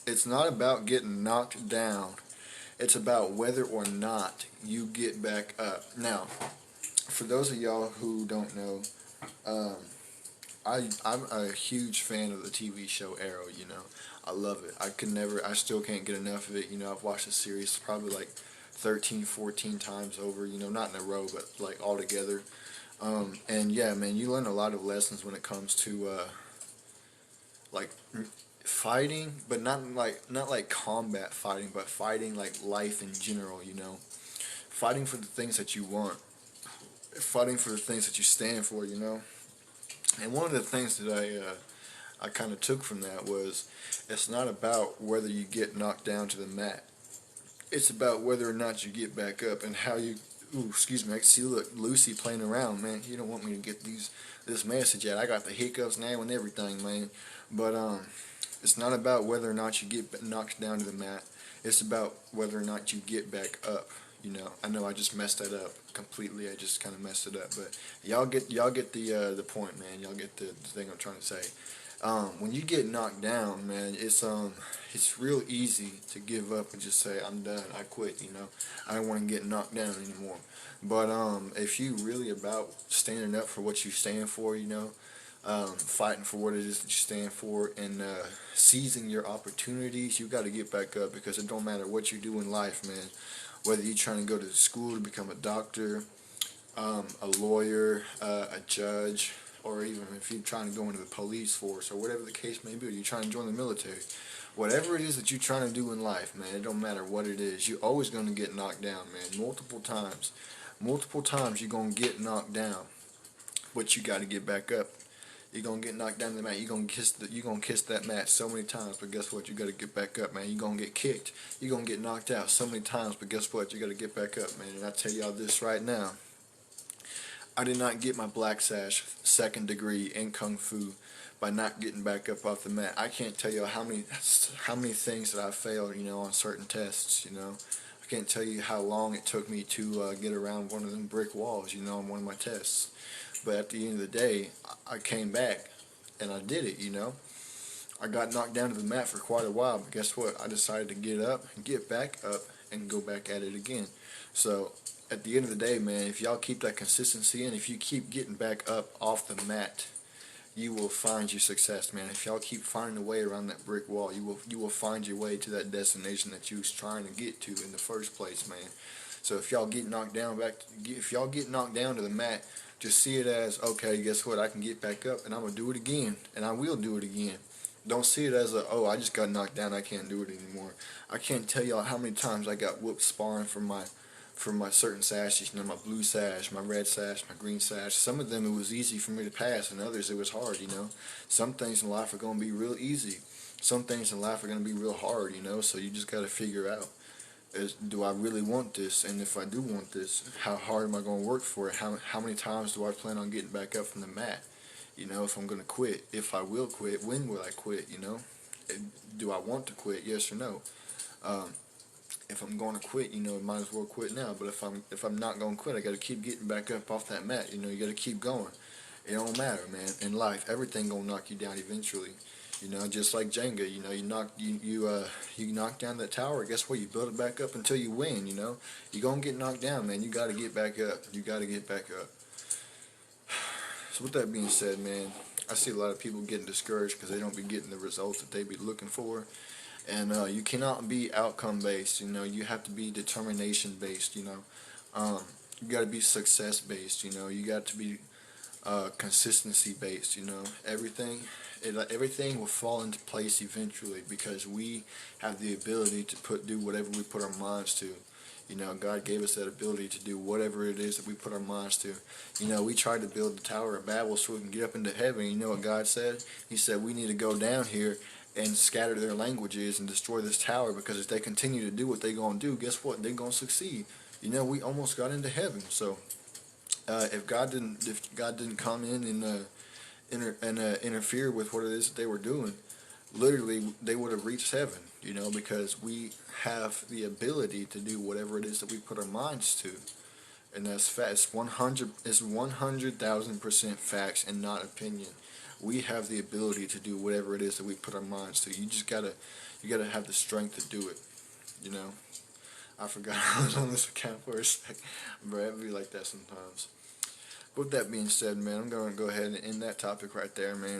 It's not about getting knocked down. It's about whether or not you get back up. Now, for those of y'all who don't know, um, I'm a huge fan of the TV show Arrow. I love it. I still can't get enough of it. I've watched the series probably like 13, 14 times over. Not in a row, but like all together. And yeah, man, you learn a lot of lessons when it comes to like fighting, but not like combat fighting, but fighting like life in general. Fighting for the things that you want, fighting for the things that you stand for. And one of the things that I kind of took from that was it's not about whether you get knocked down to the mat. It's about whether or not you get back up and how you. Ooh, excuse me. I can see look Lucy playing around, man. You don't want me to get this message out. I got the hiccups now and everything, man. But it's not about whether or not you get knocked down to the mat. It's about whether or not you get back up. I know I just messed that up completely. I just kind of messed it up, but y'all get the point, man. Y'all get the thing I'm trying to say. When you get knocked down, man, it's real easy to give up and just say I'm done. I quit. I don't want to get knocked down anymore. But if you really about standing up for what you stand for, fighting for what it is that you stand for, and seizing your opportunities, you got to get back up because it don't matter what you do in life, man. Whether you're trying to go to school to become a doctor, a lawyer, a judge, or even if you're trying to go into the police force or whatever the case may be, or you're trying to join the military. Whatever it is that you're trying to do in life, man, it don't matter what it is. You're always going to get knocked down, man, multiple times. Multiple times you're going to get knocked down, but you got to get back up. You're gonna get knocked down to the mat. You're gonna kiss that mat so many times, but guess what? You gotta get back up, man. You're gonna get kicked. You're gonna get knocked out so many times, but guess what? You gotta get back up, man. And I tell y'all this right now. I did not get my black sash second degree in kung fu by not getting back up off the mat. I can't tell you how many things that I failed, on certain tests. I can't tell you how long it took me to get around one of them brick walls, on one of my tests. But at the end of the day, I came back and I did it. I got knocked down to the mat for quite a while, but guess what? I decided to get up and get back up and go back at it again. So at the end of the day, man, if y'all keep that consistency and if you keep getting back up off the mat, you will find your success, man. If y'all keep finding a way around that brick wall, you will find your way to that destination that you was trying to get to in the first place, man. So if y'all get knocked down to the mat, just see it as, okay, guess what? I can get back up and I'm gonna do it again, and I will do it again. Don't see it as oh, I just got knocked down, I can't do it anymore. I can't tell y'all how many times I got whooped sparring for my certain sashes, my blue sash, my red sash, my green sash. Some of them it was easy for me to pass, and others it was hard. Some things in life are gonna be real easy. Some things in life are gonna be real hard. So you just gotta figure out, do I really want this? And if I do want this, how hard am I going to work for it? How many times do I plan on getting back up from the mat? If I'm going to quit, if I will quit, when will I quit? Do I want to quit? Yes or no? Um, if I'm going to quit, might as well quit now. But if I'm not going to quit, I got to keep getting back up off that mat. You got to keep going. It don't matter, man. In life, everything gonna knock you down eventually. Just like Jenga. You knock down that tower. Guess what? You build it back up until you win. You gonna get knocked down, man. You got to get back up. You got to get back up. So with that being said, man, I see a lot of people getting discouraged because they don't be getting the results that they be looking for. And you cannot be outcome based. You have to be determination based. You got to be success based. You got to be consistency based. Everything will fall into place eventually because we have the ability to do whatever we put our minds to. God gave us that ability to do whatever it is that we put our minds to. We tried to build the Tower of Babel so we can get up into heaven. You know what God said? He said we need to go down here and scatter their languages and destroy this tower, because if they continue to do what they're going to do, guess what? They're going to succeed. We almost got into heaven. So if God didn't come in and interfere with what it is that they were doing, literally they would have reached heaven. Because we have the ability to do whatever it is that we put our minds to, and that's facts. 100,000% facts and not opinion. We have the ability to do whatever it is that we put our minds to. You got to have the strength to do it, you know. I forgot I was on this account for a sec, but it'd be like that sometimes. With that being said, man, I'm going to go ahead and end that topic right there, man.